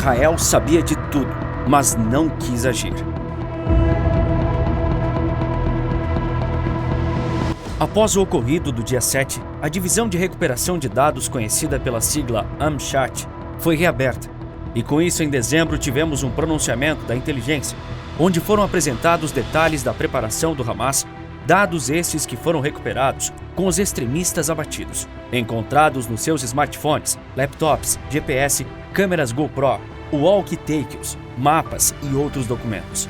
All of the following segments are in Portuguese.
Israel sabia de tudo, mas não quis agir. Após o ocorrido do dia 7, a divisão de recuperação de dados, conhecida pela sigla AMSHAT, foi reaberta. E com isso, em dezembro, tivemos um pronunciamento da inteligência, onde foram apresentados detalhes da preparação do Hamas, dados estes que foram recuperados com os extremistas abatidos, encontrados nos seus smartphones, laptops, GPS, câmeras GoPro, walkie-talkies, mapas e outros documentos.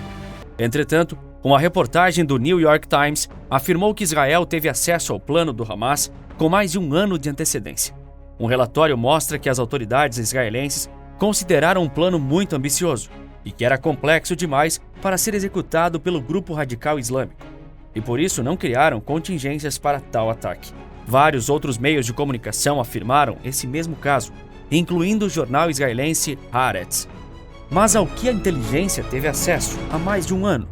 Entretanto, uma reportagem do New York Times afirmou que Israel teve acesso ao plano do Hamas com mais de um ano de antecedência. Um relatório mostra que as autoridades israelenses consideraram um plano muito ambicioso e que era complexo demais para ser executado pelo grupo radical islâmico, e por isso não criaram contingências para tal ataque. Vários outros meios de comunicação afirmaram esse mesmo caso, incluindo o jornal israelense Haaretz. Mas ao que a inteligência teve acesso há mais de um ano?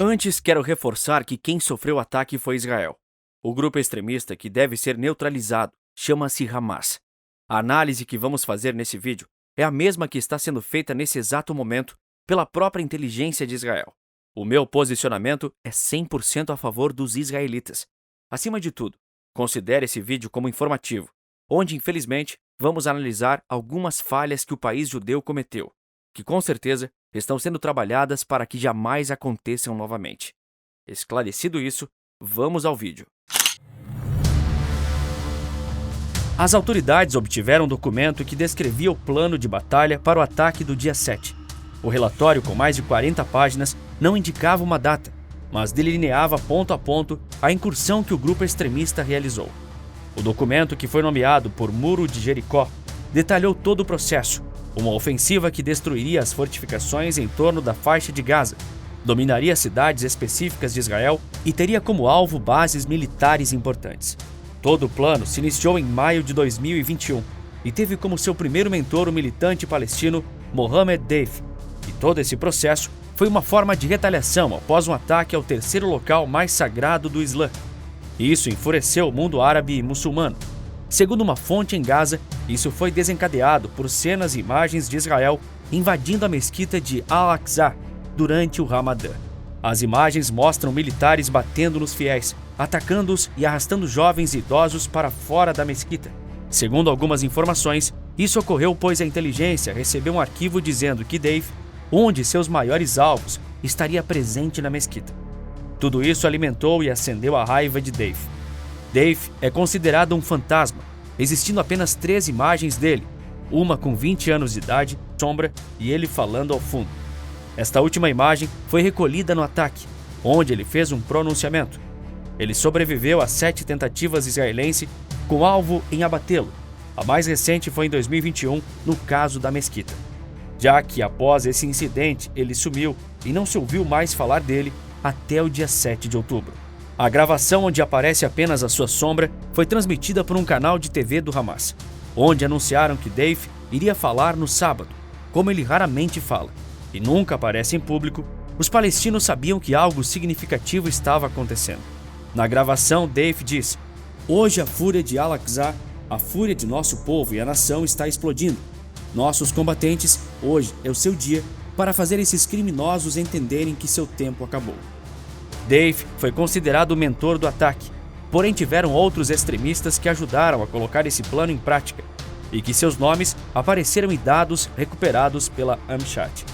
Antes, quero reforçar que quem sofreu o ataque foi Israel. O grupo extremista que deve ser neutralizado chama-se Hamas. A análise que vamos fazer nesse vídeo é a mesma que está sendo feita nesse exato momento pela própria inteligência de Israel. O meu posicionamento é 100% a favor dos israelitas. Acima de tudo, considere esse vídeo como informativo, onde, infelizmente, vamos analisar algumas falhas que o país judeu cometeu, que com certeza estão sendo trabalhadas para que jamais aconteçam novamente. Esclarecido isso, vamos ao vídeo. As autoridades obtiveram um documento que descrevia o plano de batalha para o ataque do dia 7. O relatório, com mais de 40 páginas, não indicava uma data, mas delineava ponto a ponto a incursão que o grupo extremista realizou. O documento, que foi nomeado por Muro de Jericó, detalhou todo o processo. Uma ofensiva que destruiria as fortificações em torno da faixa de Gaza, dominaria cidades específicas de Israel e teria como alvo bases militares importantes. Todo o plano se iniciou em maio de 2021 e teve como seu primeiro mentor o militante palestino Mohammed Deif. E todo esse processo foi uma forma de retaliação após um ataque ao terceiro local mais sagrado do Islã. E isso enfureceu o mundo árabe e muçulmano. Segundo uma fonte em Gaza, isso foi desencadeado por cenas e imagens de Israel invadindo a mesquita de Al-Aqsa durante o Ramadã. As imagens mostram militares batendo nos fiéis, atacando-os e arrastando jovens e idosos para fora da mesquita. Segundo algumas informações, isso ocorreu pois a inteligência recebeu um arquivo dizendo que Dave, um de seus maiores alvos, estaria presente na mesquita. Tudo isso alimentou e acendeu a raiva de Dave. Dave é considerado um fantasma, existindo apenas 3 imagens dele, uma com 20 anos de idade, sombra e ele falando ao fundo. Esta última imagem foi recolhida no ataque, onde ele fez um pronunciamento. Ele sobreviveu a 7 tentativas israelenses com alvo em abatê-lo. A mais recente foi em 2021, no caso da mesquita. Já que após esse incidente ele sumiu e não se ouviu mais falar dele até o dia 7 de outubro. A gravação, onde aparece apenas a sua sombra, foi transmitida por um canal de TV do Hamas, onde anunciaram que Dave iria falar no sábado, como ele raramente fala, e nunca aparece em público. Os palestinos sabiam que algo significativo estava acontecendo. Na gravação, Dave diz: "Hoje a fúria de Al-Aqsa, a fúria de nosso povo e a nação está explodindo. Nossos combatentes, hoje é o seu dia para fazer esses criminosos entenderem que seu tempo acabou." Dave foi considerado o mentor do ataque, porém tiveram outros extremistas que ajudaram a colocar esse plano em prática e que seus nomes apareceram em dados recuperados pela AMSHAT.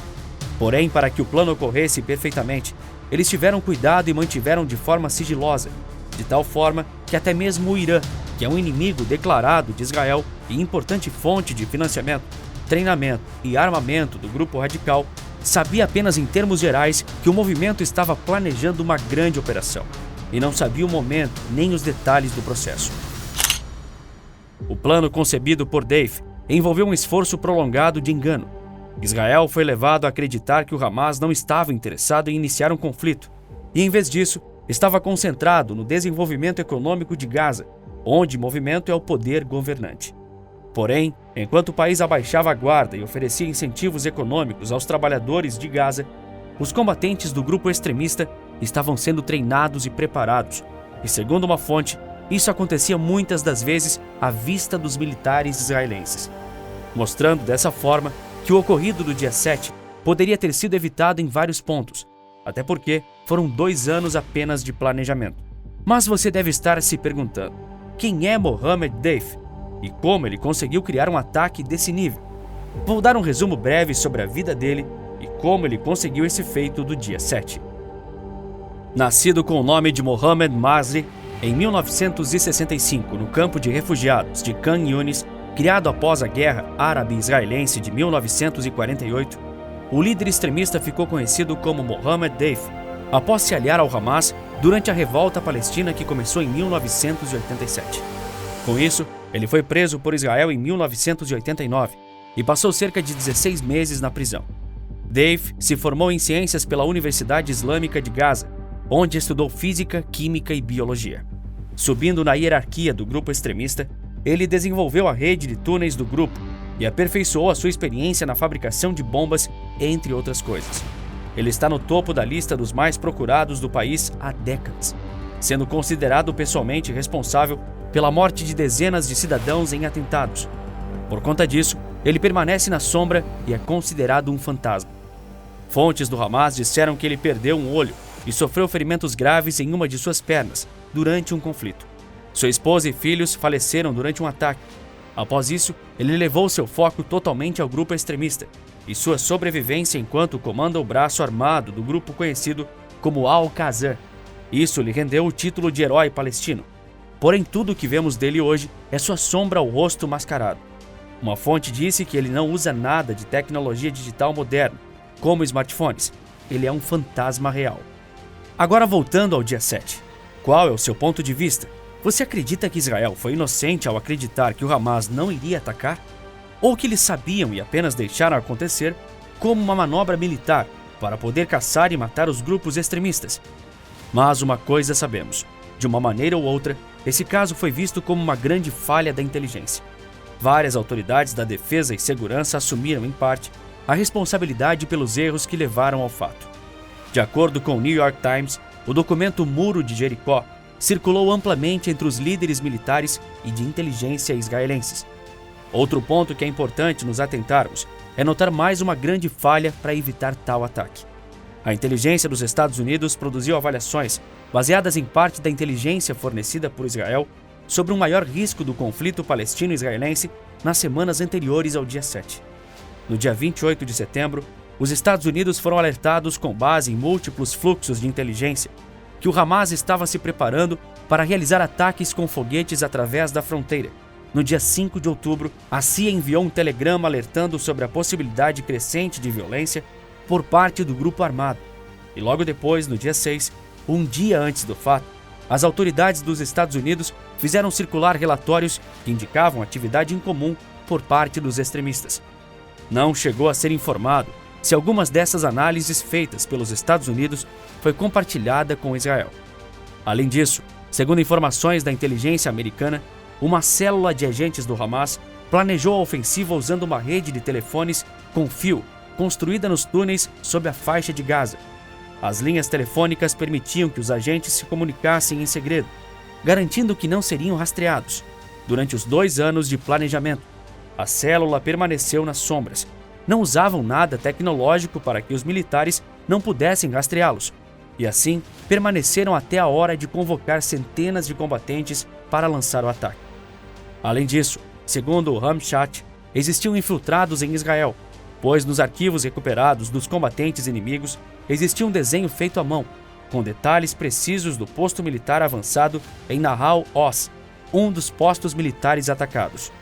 Porém, para que o plano ocorresse perfeitamente, eles tiveram cuidado e mantiveram de forma sigilosa, de tal forma que até mesmo o Irã, que é um inimigo declarado de Israel e importante fonte de financiamento, treinamento e armamento do grupo radical, sabia apenas em termos gerais que o movimento estava planejando uma grande operação e não sabia o momento nem os detalhes do processo. O plano concebido por Dave envolveu um esforço prolongado de engano. Israel foi levado a acreditar que o Hamas não estava interessado em iniciar um conflito e, em vez disso, estava concentrado no desenvolvimento econômico de Gaza, onde o movimento é o poder governante. Porém, enquanto o país abaixava a guarda e oferecia incentivos econômicos aos trabalhadores de Gaza, os combatentes do grupo extremista estavam sendo treinados e preparados, e segundo uma fonte, isso acontecia muitas das vezes à vista dos militares israelenses, mostrando dessa forma que o ocorrido do dia 7 poderia ter sido evitado em vários pontos, até porque foram 2 anos apenas de planejamento. Mas você deve estar se perguntando, quem é Mohammed Deif e como ele conseguiu criar um ataque desse nível? Vou dar um resumo breve sobre a vida dele e como ele conseguiu esse feito do dia 7. Nascido com o nome de Mohammed Masri, em 1965, no campo de refugiados de Khan Yunis, criado após a Guerra Árabe-Israelense de 1948, o líder extremista ficou conhecido como Mohammed Deif, após se aliar ao Hamas durante a revolta palestina que começou em 1987. Com isso, ele foi preso por Israel em 1989 e passou cerca de 16 meses na prisão. Deif se formou em ciências pela Universidade Islâmica de Gaza, onde estudou física, química e biologia. Subindo na hierarquia do grupo extremista, ele desenvolveu a rede de túneis do grupo e aperfeiçoou a sua experiência na fabricação de bombas, entre outras coisas. Ele está no topo da lista dos mais procurados do país há décadas, sendo considerado pessoalmente responsável pela morte de dezenas de cidadãos em atentados. Por conta disso, ele permanece na sombra e é considerado um fantasma. Fontes do Hamas disseram que ele perdeu um olho e sofreu ferimentos graves em uma de suas pernas durante um conflito. Sua esposa e filhos faleceram durante um ataque. Após isso, ele levou seu foco totalmente ao grupo extremista e sua sobrevivência enquanto comanda o braço armado do grupo conhecido como Al-Qassam. Isso lhe rendeu o título de herói palestino. Porém, tudo o que vemos dele hoje é sua sombra ao rosto mascarado. Uma fonte disse que ele não usa nada de tecnologia digital moderna, como smartphones. Ele é um fantasma real. Agora voltando ao dia 7. Qual é o seu ponto de vista? Você acredita que Israel foi inocente ao acreditar que o Hamas não iria atacar? Ou que eles sabiam e apenas deixaram acontecer como uma manobra militar para poder caçar e matar os grupos extremistas? Mas uma coisa sabemos, de uma maneira ou outra, esse caso foi visto como uma grande falha da inteligência. Várias autoridades da defesa e segurança assumiram, em parte, a responsabilidade pelos erros que levaram ao fato. De acordo com o New York Times, o documento Muro de Jericó circulou amplamente entre os líderes militares e de inteligência israelenses. Outro ponto que é importante nos atentarmos é notar mais uma grande falha para evitar tal ataque. A inteligência dos Estados Unidos produziu avaliações, baseadas em parte da inteligência fornecida por Israel, sobre um maior risco do conflito palestino-israelense nas semanas anteriores ao dia 7. No dia 28 de setembro, os Estados Unidos foram alertados com base em múltiplos fluxos de inteligência que o Hamas estava se preparando para realizar ataques com foguetes através da fronteira. No dia 5 de outubro, a CIA enviou um telegrama alertando sobre a possibilidade crescente de violência por parte do grupo armado. E logo depois, no dia 6, um dia antes do fato, as autoridades dos Estados Unidos fizeram circular relatórios que indicavam atividade incomum por parte dos extremistas. Não chegou a ser informado se algumas dessas análises feitas pelos Estados Unidos foi compartilhada com Israel. Além disso, segundo informações da inteligência americana, uma célula de agentes do Hamas planejou a ofensiva usando uma rede de telefones com fio construída nos túneis sob a faixa de Gaza. As linhas telefônicas permitiam que os agentes se comunicassem em segredo, garantindo que não seriam rastreados. Durante os 2 anos de planejamento, a célula permaneceu nas sombras. Não usavam nada tecnológico para que os militares não pudessem rastreá-los, e assim permaneceram até a hora de convocar centenas de combatentes para lançar o ataque. Além disso, segundo o Hamshat, existiam infiltrados em Israel, pois nos arquivos recuperados dos combatentes inimigos existia um desenho feito à mão, com detalhes precisos do posto militar avançado em Nahal Oz, um dos postos militares atacados.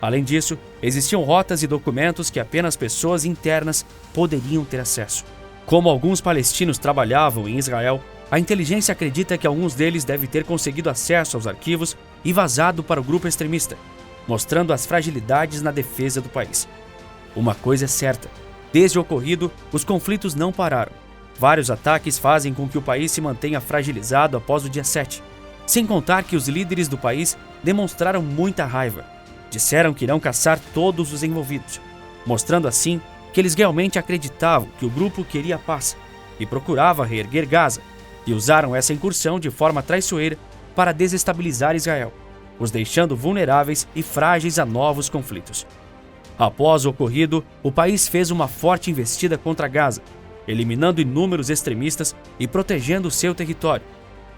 Além disso, existiam rotas e documentos que apenas pessoas internas poderiam ter acesso. Como alguns palestinos trabalhavam em Israel, a inteligência acredita que alguns deles devem ter conseguido acesso aos arquivos e vazado para o grupo extremista, mostrando as fragilidades na defesa do país. Uma coisa é certa: desde o ocorrido, os conflitos não pararam. Vários ataques fazem com que o país se mantenha fragilizado após o dia 7, sem contar que os líderes do país demonstraram muita raiva. Disseram que irão caçar todos os envolvidos, mostrando assim que eles realmente acreditavam que o grupo queria paz e procurava reerguer Gaza, e usaram essa incursão de forma traiçoeira para desestabilizar Israel, os deixando vulneráveis e frágeis a novos conflitos. Após o ocorrido, o país fez uma forte investida contra Gaza, eliminando inúmeros extremistas e protegendo seu território.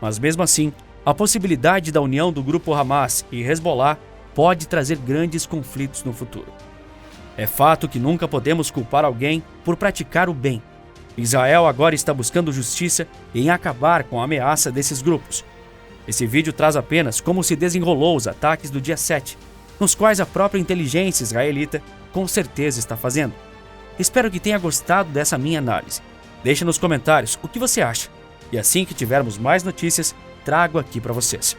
Mas mesmo assim, a possibilidade da união do grupo Hamas e Hezbollah pode trazer grandes conflitos no futuro. É fato que nunca podemos culpar alguém por praticar o bem. Israel agora está buscando justiça em acabar com a ameaça desses grupos. Esse vídeo traz apenas como se desenrolou os ataques do dia 7, nos quais a própria inteligência israelita com certeza está fazendo. Espero que tenha gostado dessa minha análise. Deixe nos comentários o que você acha. E assim que tivermos mais notícias, trago aqui para vocês.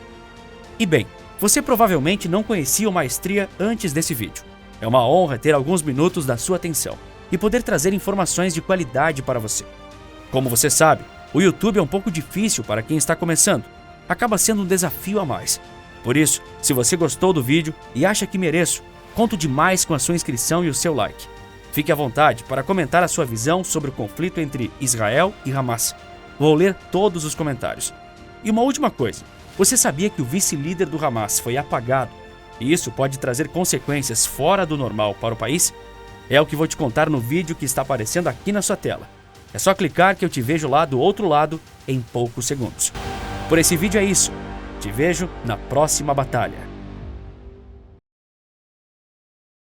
E bem, você provavelmente não conhecia o Maestria antes desse vídeo. É uma honra ter alguns minutos da sua atenção e poder trazer informações de qualidade para você. Como você sabe, o YouTube é um pouco difícil para quem está começando. Acaba sendo um desafio a mais. Por isso, se você gostou do vídeo e acha que mereço, conto demais com a sua inscrição e o seu like. Fique à vontade para comentar a sua visão sobre o conflito entre Israel e Hamas. Vou ler todos os comentários. E uma última coisa, você sabia que o vice-líder do Hamas foi apagado? E isso pode trazer consequências fora do normal para o país? É o que vou te contar no vídeo que está aparecendo aqui na sua tela. É só clicar que eu te vejo lá do outro lado em poucos segundos. Por esse vídeo é isso. Te vejo na próxima batalha.